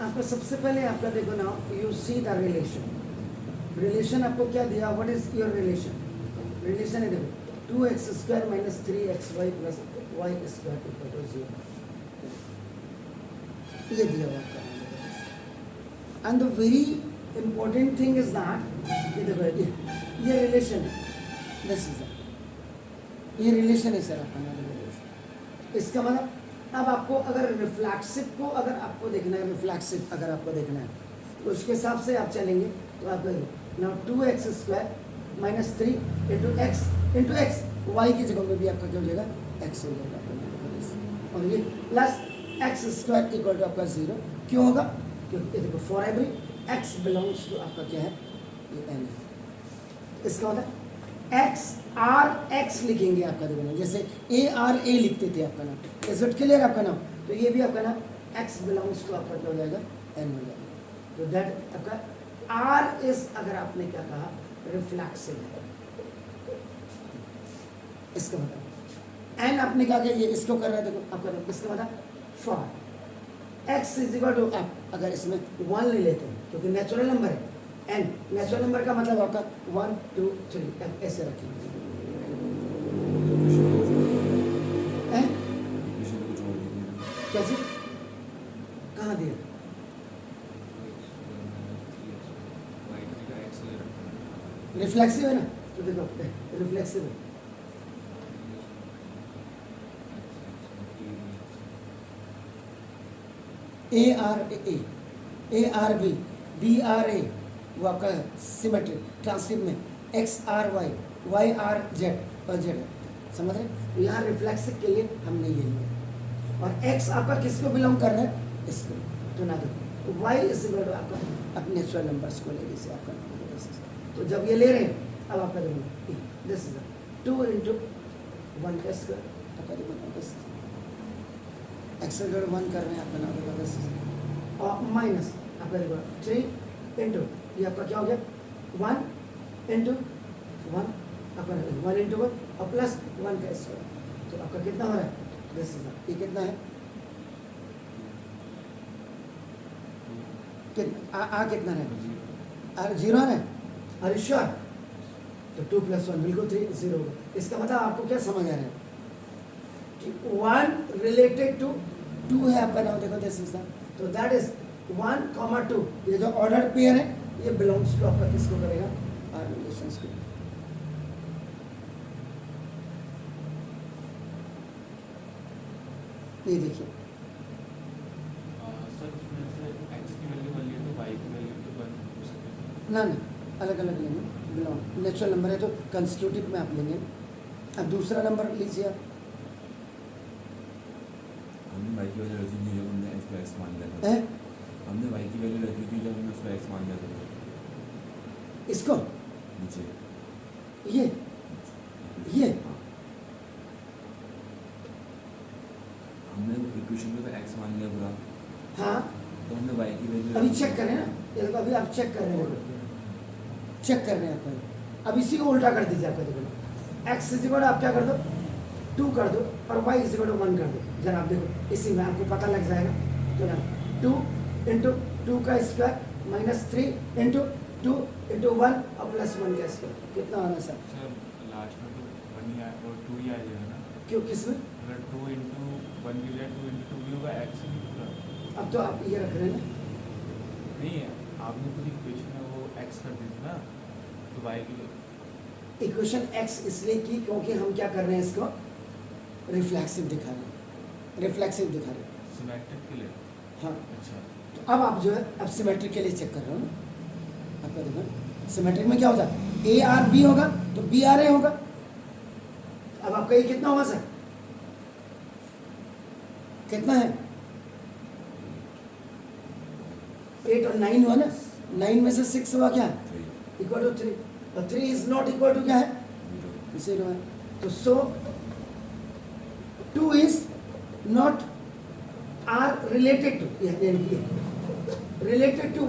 आपको सबसे पहले आपका देखो ना, यू सी द रिलेशन आपको क्या दिया, व्हाट इज योर रिलेशन है देखो, 2x² - 3xy + y² = 0, ये दिया हुआ आपका। And the very important thing is that, ये देखो ये रिलेशन है, दिस इज ये रिलेशन है सर आपका। इसका मतलब अब आपको अगर रिफ्लेक्सिव को अगर आपको देखना है, रिफ्लेक्सिव अगर आपको देखना है तो उसके हिसाब से आप चलेंगे। तो आप नाउ 2x² - 3 × x y की जगह में भी आपका क्या हो जाएगा, x हो जाएगा, और ये प्लस x² = आपका 0 क्यों होगा, क्योंकि देखो for every x belongs to आपका क्या है, ये n है। इसका मतलब x r x लिखेंगे आपका देखो, जैसे a r a लिखते थे आपका नाम, इज इट क्लियर आपका नाम। तो ये भी आपका नाम x बिलोंग्स टू आपका क्या हो जाएगा, n हो जाएगा। तो दैट आपका r इज, अगर आपने क्या कहा, रिफ्लेक्सिव है। इसका मतलब n आपने कहा कि ये इसको कर रहा है, देखो आपका इसका मतलब फॉर x = अगर इसमें 1 ले लेते हैं क्योंकि नेचुरल नंबर है, n नेचुरल नंबर का मतलब आपका 1 2 3 ऐसे रखेंगे। क्या चीज कहाँ दिया, रिफ्लेक्सिव है ना, तो देखो रिफ्लेक्सिव है। ARB BRA वो आपका सिमेट्रिक, ट्रांसक्रिप्ट में XRY YRZ और Z है, समझ रहे। तो यहाँ रिफ्लेक्सिव के लिए हमने ये लिया, और x आपका किसको बिलोंग कर रहा है, इसको। तो ना देखो y = आपका अपने नेचुरल नंबर्स को ले लीजिए आपका। तो जब ये ले रहे हैं, अब आपका देखो दिस इज 2 × 1² आपका देखो x = 1 कर रहे हैं आपका नाम देखो, और माइनस आपका देखो 3 × ये आपका क्या हो गया, 1 × 1 आपका 1 × 1 और प्लस 1²। तो आपका कितना हो रहा है, दिस इज ये कितना है, कितना है, 0 है, आर यू श्योर। तो 2 + 1 बिल्कुल 3 0 होगा। इसका मतलब आपको क्या समझ आ रहा है कि 1 रिलेटेड टू 2 है आपका नाम देखो, दिस इज तो दैट इज 1, 2 ये जो ऑर्डर पेयर है ये बिलोंग्स टू आपका किसको करेगा, आर रिलेशंस को। ये देखिए ना अलग अलग लेंगे, बिलोंग नेचुरल नंबर है तो कंस्टिट्यूटिव में आप लेंगे। अब दूसरा नंबर लीजिए आप, हमने y की वैल्यू रखी थी जब हमने x को x मान लिया था, हमने y की वैल्यू रखी थी जब हमने उसको x मान लिया था। इसको नीचे ये हमने इक्वेशन में x मान लिया पूरा, हाँ तो हमने y की वैल्यू अभी चेक करें ना, ये देखो अभी आप चेक कर रहे हैं, चेक कर रहे हैं आप। अब इसी को उल्टा कर दीजिए आपका देखो, x = आप क्या कर दो 2 कर दो और y = 1 कर दो, जरा आप देखो इसी में आपको पता लग जाएगा। तो ना 2 × 2² - 3 × 2 × 1 और +1² कितना आना सर? लास्ट में तो 1 ही और 2 ही आ जाएगा ना, क्यों किसमें? अगर 2 × 1 की बजाय 2 × 2 भी होगा, x ही पूरा। अब तो आप ये रख रहे हैं ना, नहीं है, आपने खुद इक्वेशन में वो x कर दी थी ना, तो y की इक्वेशन x इसलिए की क्योंकि हम क्या कर रहे हैं, इसको रिफ्लेक्सिव दिखा रहे हैं, सिमेट्रिक के लिए। हाँ। अच्छा, तो अब आप जो है अब सिमेट्रिक के लिए चेक कर रहे हो ना, आपका देखो सिमेट्रिक में क्या होता है, ARB होगा तो BRA होगा। अब आपका ये कितना होगा सर, कितना है, 8 और 9 हुआ ना, 9 में से 6 हुआ क्या, = 3, और 3 इज नॉट इक्वल टू क्या है, 0 है। तो so 2 is not R related to, related to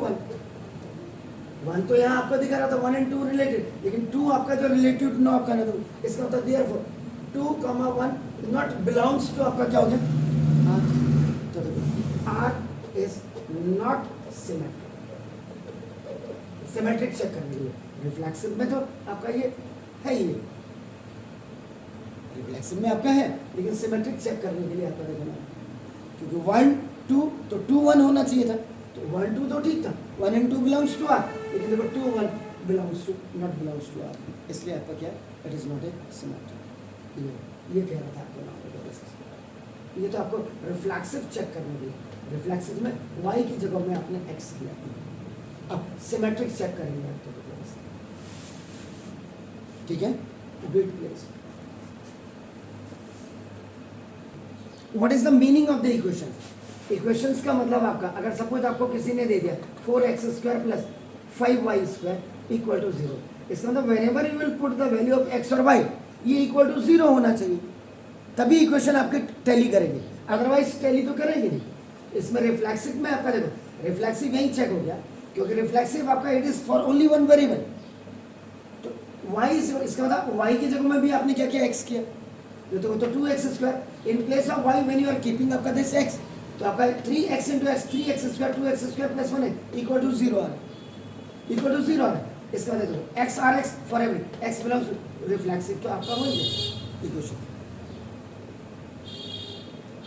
1 तो यहाँ आपका दिखा रहा था 1 and 2 रिलेटेड, लेकिन 2 आपका जो रिलेटिव नो आपका ना, तो इसका मतलब देयरफॉर 2, 1 नॉट बिलोंग्स टू आपका क्या हो गया, R। तो देखो R is not symmetric. Symmetric check करने के लिए, रिफ्लेक्सिव में तो आपका ये है ही, रिफ्लेक्सिव में आपका है, लेकिन सिमेट्रिक चेक करने के लिए आपका देखना, क्योंकि 1 2 तो 2 1 होना चाहिए था, तो 1 2 तो ठीक था, 1 and 2 बिलोंग्स टू आर, लेकिन देखो 2 1 belongs to not belongs to R, इसलिए आपका क्या, it is not a symmetric. ये कह रहा था आपको नाम, ये तो आपको रिफ्लेक्सिव चेक करने के लिए, रिफ्लेक्सिव में y की जगह में आपने x किया, अब सिमेट्रिक चेक करेंगे आपको, ठीक है, bit place. What is the meaning of the equation? Equations का मतलब आपका, अगर सपोज आपको किसी ने दे दिया 4x² plus 5y² equal to 0, इसका मतलब whenever you will put the value of x और y, ये इक्वल टू 0 होना चाहिए, तभी इक्वेशन आपके टैली करेगी, अदरवाइज टैली तो करेगी नहीं। इसमें रिफ्लेक्सिव में आपका देखो, रिफ्लेक्सिव यही चेक हो गया, क्योंकि रिफ्लेक्सिव आपका it is for only one variable, तो y इसका मतलब y की जगह में भी आपने क्या किया, x किया, तो 2x² in place of y when you are keeping आपका दिस x, तो आपका 3x into x 3x² 2x² plus 1 equal to 0 आ रहा है, इक्वल टू 0 आ रहा है, इसका मतलब देखो x r x for every x belongs to reflexive, तो आपका हो गया इक्वेशन।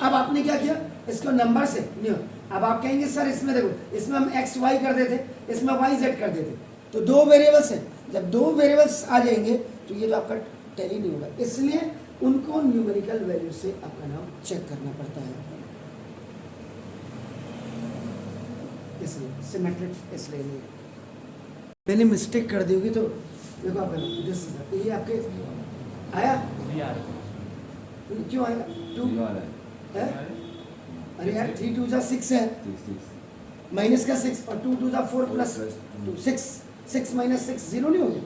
अब आपने क्या किया, इसको नंबर से नहीं, अब आप कहेंगे सर इसमें देखो, इसमें हम x y कर देते, इसमें y z कर देते, तो दो वेरिएबल्स हैं, जब दो वेरिएबल्स आ जाएंगे तो ये तो आपका टैली नहीं होगा, इसलिए उनको न्यूमेरिकल वैल्यू से अपना नाम चेक करना पड़ता है, इसलिए सिमेट्रिक इसलिए नहीं है। मैंने मिस्टेक कर दी होगी तो देखो आपका दिस ये आपके आया, नहीं आ रहा। क्यों आएगा 2 0 आ रहा है, है, अरे यार 3 2 6 है, 6 माइनस का 6 और 2 2 4 प्लस 2 6 6 माइनस 6 0 नहीं हो गया,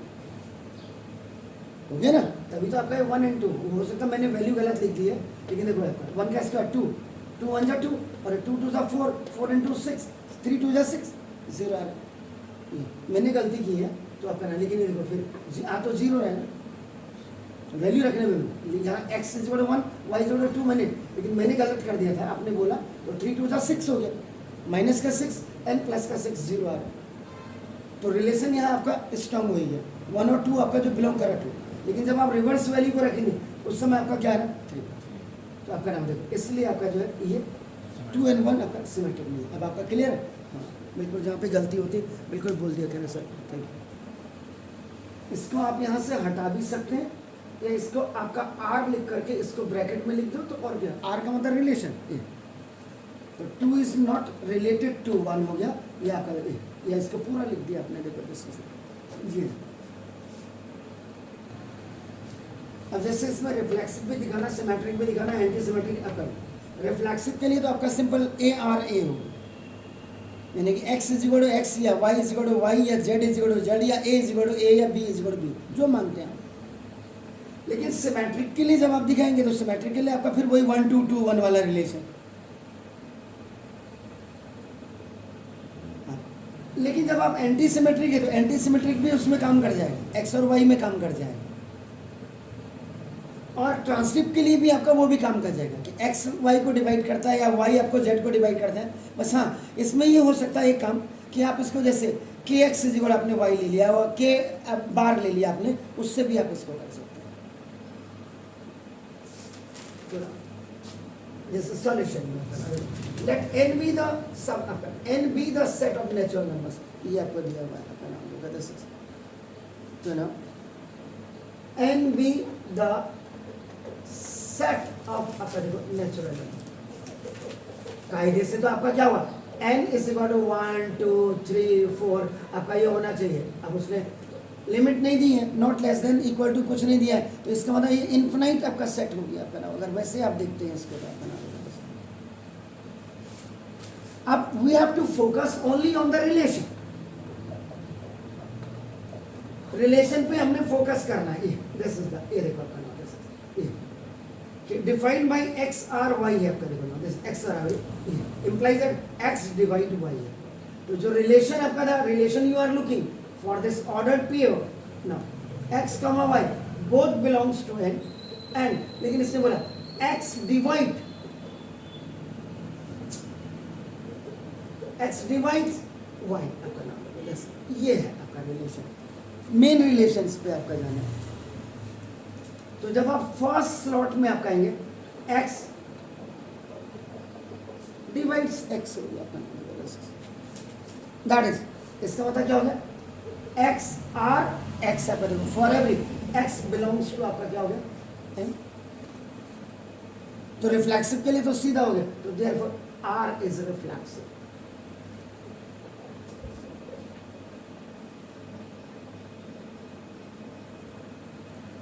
हो गया ना, तभी तो आपका 1 and 2 हो सकता है मैंने वैल्यू गलत लिख दी है, लेकिन देखो आपका 1 का स्क्वायर 2 2 1 जा 2 और 2 2 जा 4 4 and 2 6 3 2 जा 6 0 आ रहा है, मैंने गलती की है तो आपका ना, लेकिन देखो फिर आ तो 0 है ना, वैल्यू रखने में यहाँ x = 1 y = 2 मैंने, लेकिन मैंने गलत कर दिया था, आपने बोला तो 3 2 जा 6 हो गया, माइनस का 6 एंड प्लस का 6 0 आ रहा है, तो रिलेशन यहाँ आपका स्ट्रॉन्ग हुई है, 1 और 2 आपका जो बिलोंग कर रहा है 2, लेकिन जब आप रिवर्स वैल्यू को रखेंगे उस समय आपका क्या है 3, तो आपका नाम देखो, इसलिए आपका जो है ये 2 and 1 आपका सिमेट्रिक नहीं है। अब आपका क्लियर है, हाँ बिल्कुल, जहाँ पे गलती होती है बिल्कुल बोल दिया करें सर, थैंक यू। इसको आप यहाँ से हटा भी सकते हैं, या इसको आपका R लिख करके इसको ब्रैकेट में लिख दो, तो और क्या, R का मतलब रिलेशन, तो 2 इज नॉट रिलेटेड टू 1 हो गया, ये आपका, या इसको पूरा लिख दिया आपने, देखो जी। अब जैसे इसमें रिफ्लेक्सिव भी दिखाना, सिमेट्रिक भी दिखाना, एंटी सिमेट्रिक आपका, रिफ्लेक्सिव के लिए तो आपका सिंपल ARA होगा, यानी कि x = x या y = y या z = z या a = a या b = b, जो मानते हैं आप। लेकिन सिमेट्रिक के लिए जब आप दिखाएंगे तो सिमेट्रिक के लिए आपका फिर वही 1 2 2 1 वाला रिलेशन, लेकिन जब आप एंटी सिमेट्रिक है तो एंटी सिमेट्रिक भी उसमें काम कर जाएगा, x और y में काम कर जाएगा, और ट्रांसक्रिप्ट के लिए भी आपका वो भी काम कर जाएगा कि x y को डिवाइड करता है या y आपको z को डिवाइड करता है, बस हाँ इसमें ये हो सकता है एक काम कि आप इसको जैसे kx = आपने y ले लिया और k बार ले लिया आपने, उससे भी आप इसको कर सकते हैं। जैसे solution, let n be the sub, n be the set of natural numbers, ये आपको दिया हुआ है, आपका नाम होगा दिस, तो ना n be the set of आपका देखो नेचुरल नंबर, कायदे से तो आपका क्या हुआ, n = 1 2 3 4 आपका ये होना चाहिए, अब उसने लिमिट नहीं दी है, not less than equal to कुछ नहीं दिया है, तो इसका मतलब ये इन्फिनाइट आपका सेट हो गया आपका नाम, अगर वैसे आप देखते हैं इसको तो आपका नाम। अब we have to focus only on the relation, relation पे हमने फोकस करना है, दिस इज द, ये देखो आपका नाम, this is defined by x r y है आपका, देखो ना this x r y implies that x divide y है, तो जो रिलेशन आपका था, relation you are looking for this ordered pair, now x, y both belongs to n, and लेकिन इसने बोला x divide x divides y आपका नाम होगा जैसे ये है आपका रिलेशन, मेन रिलेशंस पे आपका जाना है। तो जब आप फर्स्ट स्लॉट में आप कहेंगे एक्स डिवाइड्स एक्स हो गया आपका नाम होगा जैसे, दैट इज, इसका मतलब क्या हो गया, एक्स आर एक्स आपका देखो for every x belongs to आपका क्या हो गया एम। तो रिफ्लेक्सिव के लिए तो सीधा हो गया, तो देयरफॉर आर इज रिफ्लेक्सिव।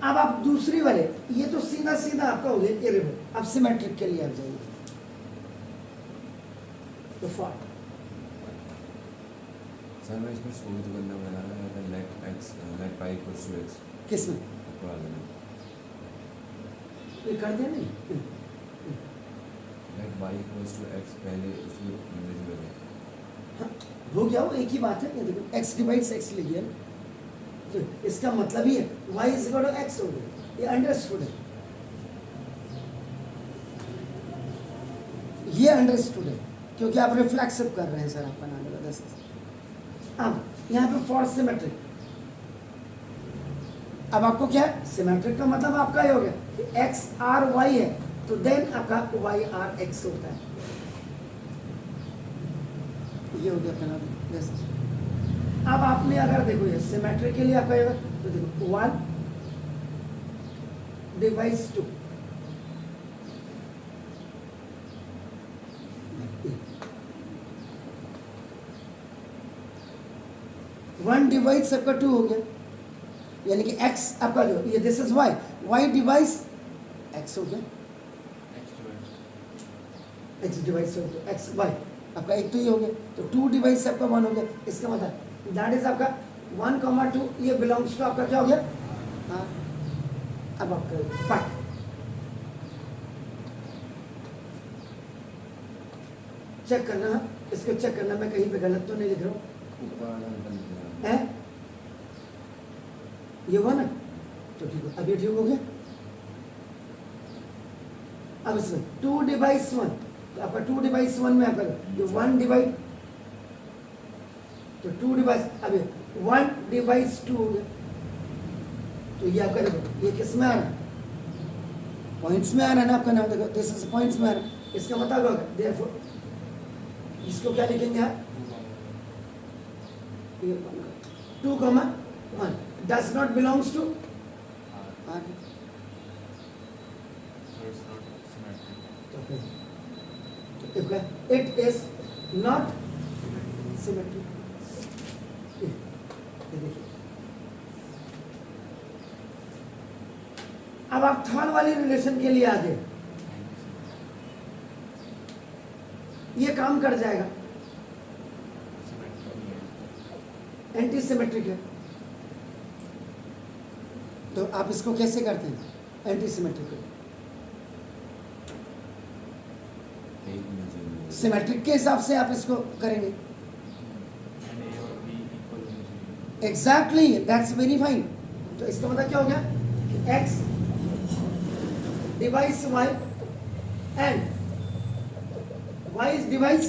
अब आप दूसरी वाले, ये तो सीधा सीधा आपका हो गया इरेबल। अब सिमेट्रिक के लिए आप जाइए, तो फॉर सर मैं इसमें शो तो करना बना रहा है let x let y equals to x किसमें ऊपर वाले में ये कर दे नहीं, let y equals to x पहले उसी इंडिविजुअल है। हाँ, हो गया वो एक ही बात है। ये देखो एक्स डिवाइड्स एक्स ले गया ना, तो इसका मतलब ही है y is equal to x हो गया, ये अंडरस्टूड है, ये अंडरस्टूड है क्योंकि आप रिफ्लेक्सिव कर रहे हैं सर आपका नाम होगा दस। अब यहाँ पे फॉर सिमेट्रिक, अब आपको क्या है सिमेट्रिक का मतलब आपका ये हो गया कि एक्स आर वाई है, तो देन आपका वाई आर एक्स होता है, ये हो गया आपका नाम दस। अब आपने अगर देखो ये सिमेट्रिक के लिए आपका ये तो देखो one divides two, one divides आपका टू हो गया, यानी कि x आपका जो ये this is y, y divides x हो गया, x डिवाइस हो गया x y आपका एक तो ये हो गया, तो टू डिवाइस आपका वन हो गया। इसका मतलब दैट इज आपका 1,2 ये बिलोंग्स टू आपका क्या हो गया हाँ। अब आपका पट चेक करना, इसको चेक करना, मैं कहीं पे गलत तो नहीं लिख रहा हूँ ऊपर वाला बन गया है, ये हुआ ना, तो ठीक है, अब ये ठीक हो गया। अब इसमें 2 डिवाइस 1, तो आपका 2 डिवाइस 1 में आपका ये 1 डिवाइड, तो 2 डिवाइस, अब ये 1 डिवाइस 2 हो गया, तो ये आपका देखो ये किस में आ रहा है, पॉइंट्स में आ रहा है ना आपका नाम, देखो दिस इज पॉइंट्स में आ रहा है, इसका मतलब होगा देयरफॉर इसको क्या लिखेंगे आप 2,1 does not belongs to it is not symmetric। ये देखिए, अब आप थर्ड वाली रिलेशन के लिए आ गए, ये काम कर जाएगा, एंटी सिमेट्रिक है, तो आप इसको कैसे करते हैं एंटी सिमेट्रिक को, सिमेट्रिक के हिसाब से आप इसको करेंगे। Exactly that's very fine. तो इसका मतलब क्या हो गया कि x device y and y is device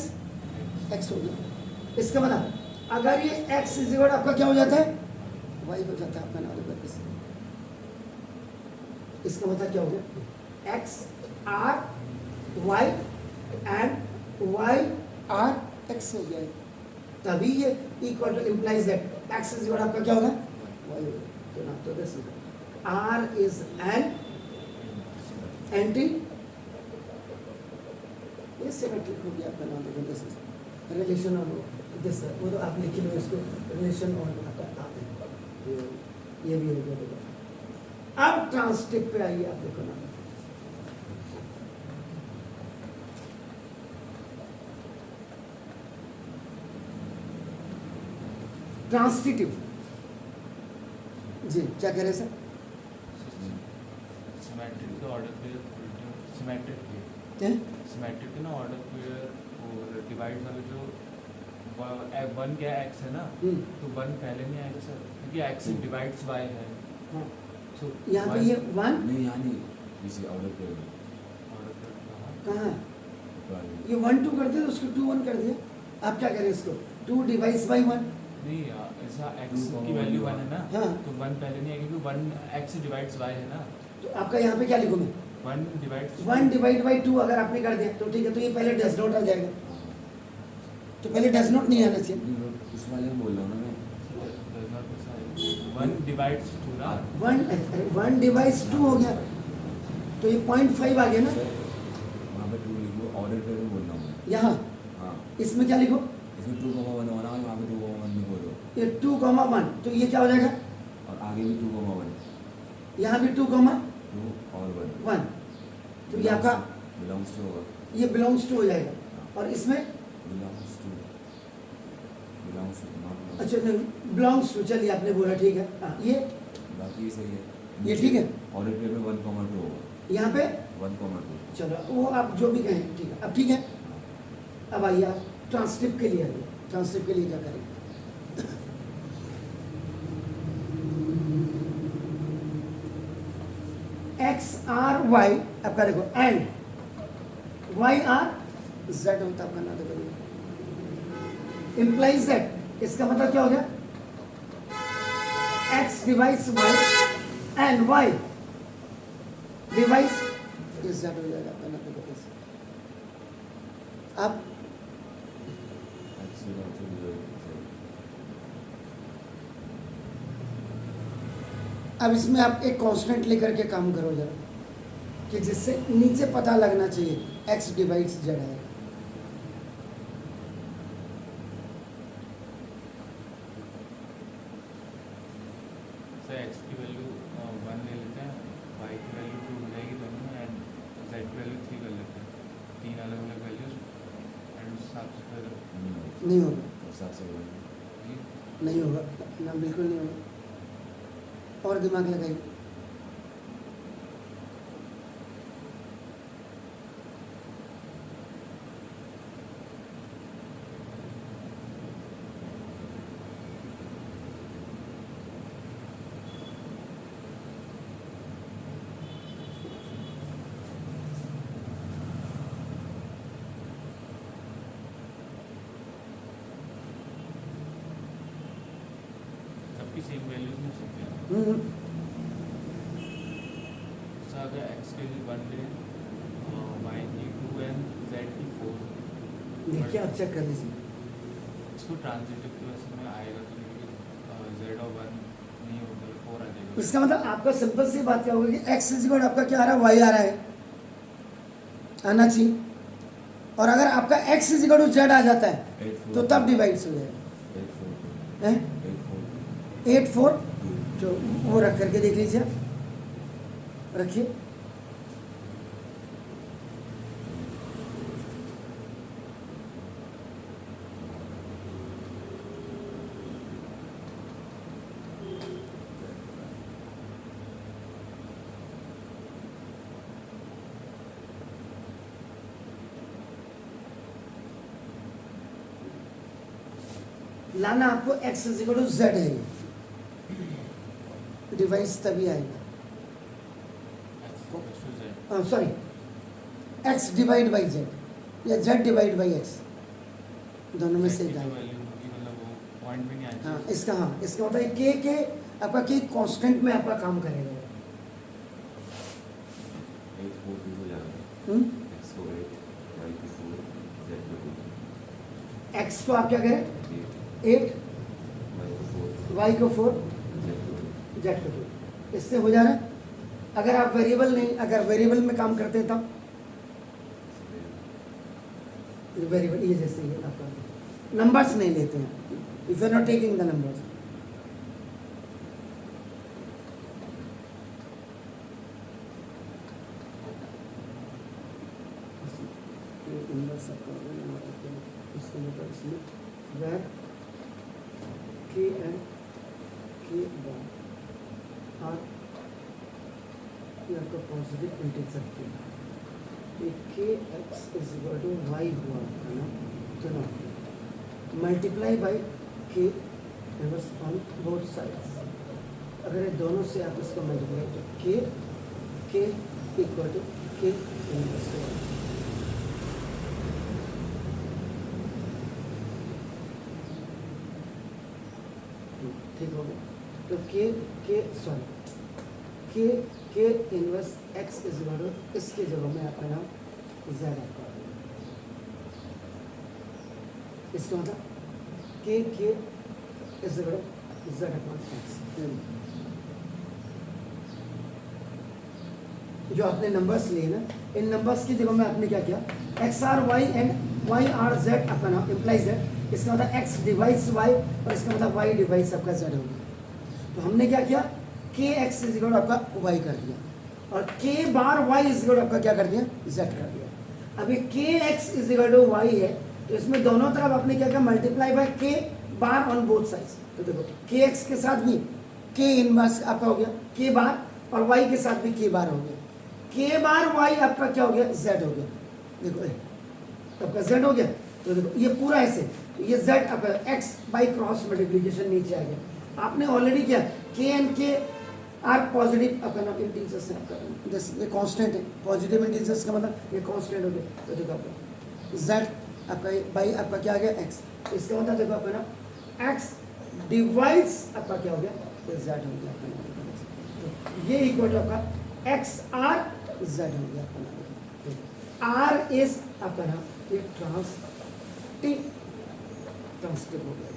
x हो गया। इसका मतलब अगर ये x इज इक्वल आपका क्या हो जाता है y हो जाता है आपका नाम होगा इस, इसका मतलब क्या हो गया x r y and y r x हो गया, तभी ये equal two implies that x is equal आपका क्या होगा y होगा। तो ना तो this r is an anti, ये सिमेट्रिक हो गया आपका नाम होगा दिस रिलेशन ऑन दिस, वो तो आप लिख लो इसको रिलेशन ऑन आपका ये भी हो गया। अब ट्रांसटिव पे आइए, आप देखो ना ट्रांसटिटिव जी क्या कह रहे सर, सिमेट्रिक के ऑर्डर पे सिमेट्रिक के ना ऑर्डर पे और डिवाइड वाले जो 1 क्या x है ना, तो 1 पहले नहीं आएगा सर, क्योंकि x डिवाइड्स y है। हाँ। So यहाँ पे ये 1 नहीं यहाँ नहीं किसी ऑर्डर पे ऑर्डर पे कहाँ है, ऊपर वाले में। ये 1 2 कर दिया तो उसको 2 1 कर दिया, आप क्या करें इसको 2 डिवाइस बाई 1। नहीं ऐसा x Two की वैल्यू 1 है ना, हाँ। तो 1 पहले नहीं आएगी क्योंकि 1 x डिवाइड्स y है ना, तो आपका यहाँ पे क्या लिखूँ मैं 1 डिवाइड्स 1 डिवाइड बाई 2 अगर आपने कर दिया तो ठीक है, तो ये पहले डज नॉट आ जाएगा, तो पहले डज नॉट नहीं आना चाहिए। नहीं, वो उस वाले में बोल रहा हूँ ना मैं। 1 डिवाइड्स 2 ना, 1 डिवाइस 2 हो गया, तो ये 0.5 आ गया ना। सर वहाँ पे 2 लिखो, ऑर्डर करके बोल रहा हूँ मैं। यहाँ हाँ, इसमें क्या लिखो, इसमें 2,1 होना है, वहाँ पे 2,1 लिखो दो, ये 2,1, तो ये क्या हो जाएगा, और आगे भी 2,1, यहाँ भी 2, 2 और 1 1, तो ये आपका बिलोंग्स टू होगा। ये बिलोंग्स टू हो जाएगा, और इसमें बिलोंग्स टू नॉट। अच्छा नहीं बिलोंग्स टू, चलिए आपने बोला ठीक है, हाँ ये बाकी सही है, ये ठीक है। ऑर्डर पेयर में 1,2 होगा, यहाँ पे 1,2। चलो वो आप जो भी कहें ठीक है, अब ठीक है। अब आइए आप ट्रांसक्रिप्ट के लिए आइए, ट्रांसक्रिप्ट के लिए क्या करेंगे, एक्स आर वाई आपका देखो एंड वाई आर जेड होता है आपका ना, देखो इम्प्लाइज दैट, इसका मतलब क्या हो गया x divides y and y divides z हो जाएगा आपका ना, देखो अब अब इसमें आप एक कांस्टेंट लेकर के काम करो जरा, कि जिससे नीचे पता लगना चाहिए एक्स डिवाइड्स जेड है। सर x की वैल्यू 1 ले लेते हैं, y की वैल्यू 2 हो जाएगी दोनों में, एंड z की वैल्यू 3 कर लेते हैं, 3 अलग अलग वैल्यूज, एंड उस हिसाब से फिर नहीं होगा, ये नहीं होगा ना, बिल्कुल नहीं होगा, और दिमाग लगाइए। सबकी सेम वैल्यूज नहीं सकते हैं। हम्म, सर अगर x की वैल्यू 1 ले, y की 2 एंड z की 4, देखिए आप चेक कर लीजिए, इसको ट्रांजिटिव की वजह में आएगा, तो लेकिन z और 1 नहीं होगा, 4 आ जाएगा। इसका मतलब आपका सिंपल सी बात क्या होगी कि एक्स इज आपका क्या आ रहा है, वाई आ रहा है, आना चाहिए, और अगर आपका एक्स इज जेड आ जाता है तो तब डिवाइड्स हो जाएगा 8 4, जो वो रख करके देख लीजिए, रखिए। लाना आपको एक्स इज जेड है, डिवाइस तभी आएगा, sorry x divide by Z या जेड डिवाइड बाई एक्स, दोनों में से जाएगा। वैल्यू होगी, मतलब वो पॉइंट में नहीं आएगा। हाँ इसका मतलब के आपका के कांस्टेंट में आपका काम करेगा। 8 4 2 हो जाएगा, हम्म? x को 8, y को 4, z को 2, एक्स को आप क्या करें 8, 8 y को 4, वाई को 4, z को 2। जेड को 2, इससे हो जा रहा है। अगर आप वेरिएबल नहीं, अगर वेरिएबल में काम करते हैं तब वेरिएबल ये जैसे ही है आपका, नंबर्स नहीं लेते हैं, if you are not taking the numbers. Inverse इसके मतलब इसमें वेर के एंड के आर ये आपका पॉजिटिव इंटीजर के, ये k x is equal to y हुआ है ना, तो ना multiply by k inverse on both sides. अगर ये दोनों से आप इसको मल्टीप्लाई तो के इक्वल टू के इनवर्स ठीक हो गया। तो k inverse x is equal to इसके जगह में आपका नाम जेड आपका आ गया। इसका मतलब k is equal to z upon x. जो आपने नंबर्स लिए ना, इन नंबर्स की जगह में आपने क्या किया, x R y and y R z आपका नाम इम्प्लाइज जेड। इसका मतलब एक्स डिवाइड्स वाई और इसका मतलब वाई डिवाइड्स आपका जेड हो गया। तो हमने क्या किया, के एक्स इज इक्वल आपका वाई कर दिया और के बार वाई इज इक्वल आपका क्या कर दिया, जेड कर दिया। अभी k x is equal to y है तो इसमें दोनों तरफ आपने क्या किया, मल्टीप्लाई बाय के बार ऑन बोथ साइड्स। तो देखो के एक्स के साथ भी के इनवर्स आपका हो गया के बार और वाई के साथ भी के बार हो गया। के बार वाई आपका क्या हो गया, जेड हो गया। देखो आपका जेड हो गया। तो देखो ये पूरा ऐसे, ये जेड आपका एक्स बाई क्रॉस मल्टीप्लीकेशन नीचे आ गया। आपने ऑलरेडी क्या, के एंड के आर पॉजिटिव आपका नाम इंटीजर्स है आपका, जैसे ये कांस्टेंट है, पॉजिटिव इंटीजर्स का मतलब ये कांस्टेंट हो गया। तो देखो आपका जेड आपका बाई आपका क्या आ गया, एक्स। इसका मतलब देखो आपका नाम एक्स डिवाइड्स आपका क्या हो गया, जेड हो गया आपका नाम। तो ये इक्वल टू आपका एक्स आर जेड हो गया आपका नाम। आर इज आपका नाम ये ट्रांसटिव हो गया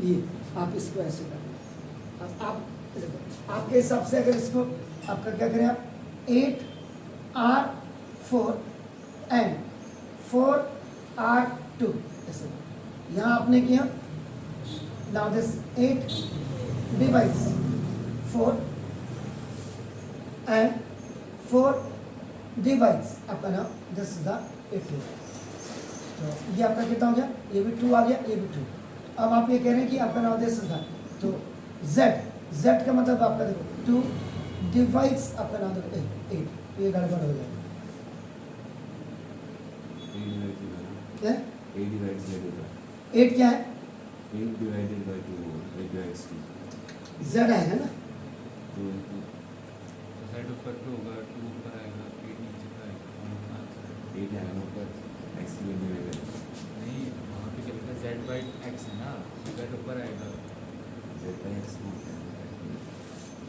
ये। आप इसको ऐसे कर, अब आप आपके हिसाब से अगर इसको आपका क्या करें आप 8R4 एंड 4R2 ऐसे यहाँ आपने किया। Now this 8 divides 4 and 4 divides आपका नाम दिस इज द 8। तो ये आपका कितना हो गया, ये भी 2 आ गया, ये भी 2। अब आप ये कह रहे हैं कि आपका नाम दिस इज द, तो z का मतलब आपका देखो 2 डिवाइड्स आपका नाम देखो 8, ये गड़बड़ हो जाएगा। क्या 8 क्या है, 8 divided by 2 divides 2. z है ना, तो जेड ऊपर 2 होगा, 2 ऊपर आएगा, 8 नीचे का आएगा। 8 है ना ऊपर, x की वैल्यू है। नहीं, वहाँ पे क्या लिखा है, जेड बाई एक्स है ना, जेड ऊपर आएगा। z by x होता है।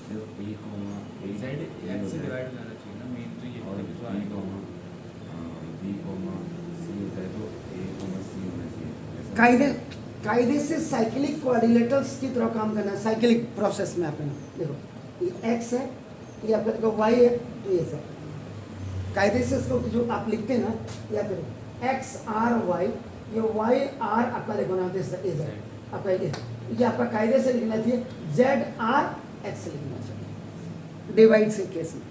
जो a comma a Z x से डिवाइड हो जाना चाहिए ना, मेन तो ये और है, जो b आएगा। comma b comma c होता है, तो a comma c होना चाहिए। ऐसा कायदे से साइक्लिक कोऑर्डिनेटर्स की तरह काम करना है। साइक्लिक प्रोसेस में आपने देखो ये x है, ये आपका देखो y है, तो ये है कायदे से इसको जो आप लिखते हैं ना, या फिर x r y, ये y r आपका देखो ना दिस इज आपका ये आपका कायदे से लिखना चाहिए z r x से लिखना चाहिए डिवाइड से केस में।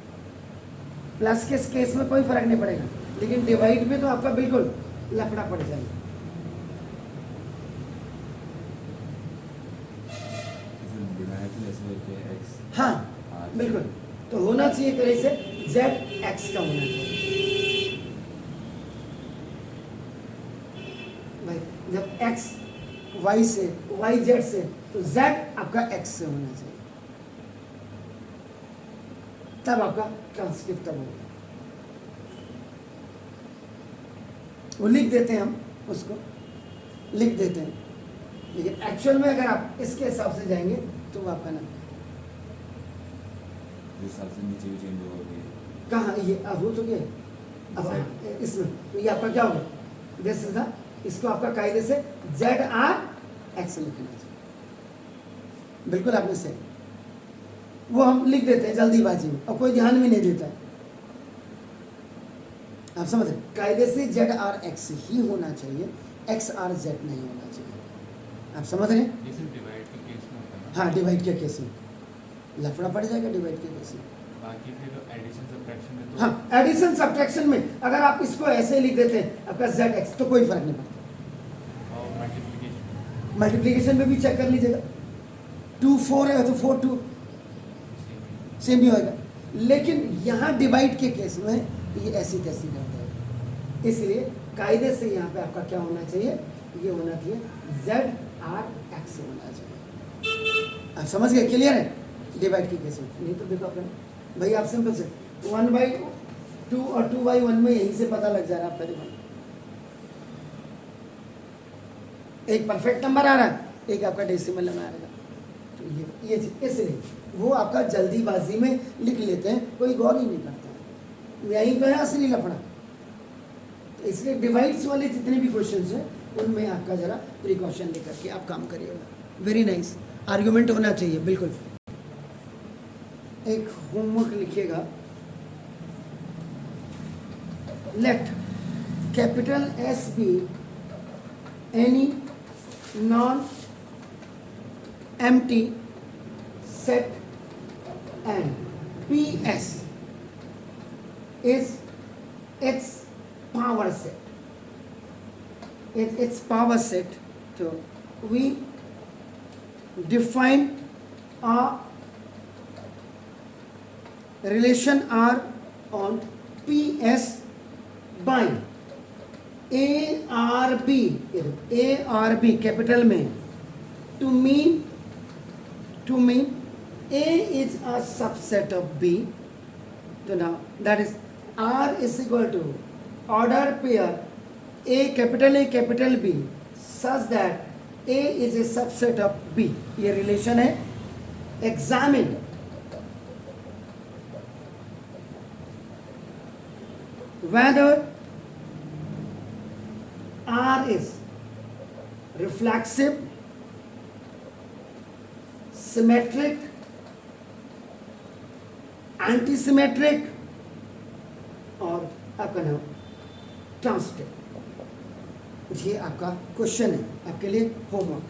प्लस के केस में कोई फर्क नहीं पड़ेगा, लेकिन डिवाइड में तो आपका बिल्कुल लफड़ा पड़ जाएगा। डिवाइड ऐसे होते हैं x हाँ r बिल्कुल, तो होना चाहिए तरह से z x का होना चाहिए भाई। जब x y से y z से, तो z आपका x से होना चाहिए, तब आपका ट्रांसक्रिप्ट तब होगा। वो लिख देते हैं, हम उसको लिख देते हैं, लेकिन एक्चुअल में अगर आप इसके हिसाब से जाएंगे तो वो आपका ना जो हिसाब से नीचे भी चेंज होगी। कहाँ ये अब हो तो गया अब इसमें, तो ये आपका क्या होगा, दिस इज द, इसको आपका कायदे से जेड आर एक्स लिखना चाहिए। बिल्कुल आपने सही, वो हम लिख देते हैं जल्दीबाजी में और कोई ध्यान भी नहीं देता है। आप समझ रहे, कायदे से जेड आर एक्स ही होना चाहिए, एक्स आर जेड नहीं होना चाहिए। आप समझ रहे हैं, ये सिर्फ डिवाइड के केस में होता है ना। हाँ डिवाइड के केस में लफड़ा पड़ जाएगा, डिवाइड के केस में। बाकी फिर एडिशन सब्ट्रैक्शन में तो हाँ एडिशन सब्ट्रैक्शन में अगर आप इसको ऐसे लिख देते हैं आपका जेड एक्स, तो कोई फर्क नहीं पड़ता। और मल्टीप्लिकेशन मल्टीप्लिकेशन में भी चेक कर लीजिएगा, 2 4 है तो 4 2 सेम ही होगा, लेकिन यहाँ डिवाइड के केस में ये ऐसी तैसी करता है। इसलिए कायदे से यहाँ पे आपका क्या होना चाहिए, ये होना चाहिए जेड आर एक्स होना चाहिए। आप समझ गए, क्लियर है डिवाइड के केस में। नहीं तो देखो अपने भाई आप सिंपल से 1/2 और 2/1 में यहीं से पता लग जा रहा है आपका दिमाग। एक परफेक्ट नंबर आ रहा है एक आपका डेसिमल लगाएगा। तो ये इसलिए वो आपका जल्दीबाजी में लिख लेते हैं, कोई गौर ही नहीं करता है। यहीं पर है असली लफड़ा। तो इसलिए डिवाइड्स वाले जितने भी क्वेश्चंस हैं उनमें आपका ज़रा प्रिकॉशन लेकर के आप काम करिएगा। वेरी नाइस, आर्गुमेंट होना चाहिए बिल्कुल। एक होमवर्क लिखिएगा, let capital S be any non empty set and PS is its power set. Its power set. So we define a relation R on PS by ARB capital में to mean A is a subset of B. So now that is R is equal to order pair capital B such that A is a subset of B. ये relation है। Examine whether R is reflexive, symmetric, antisymmetric और आपका नाम transitive. ये आपका question है, आपके लिए होमवर्क।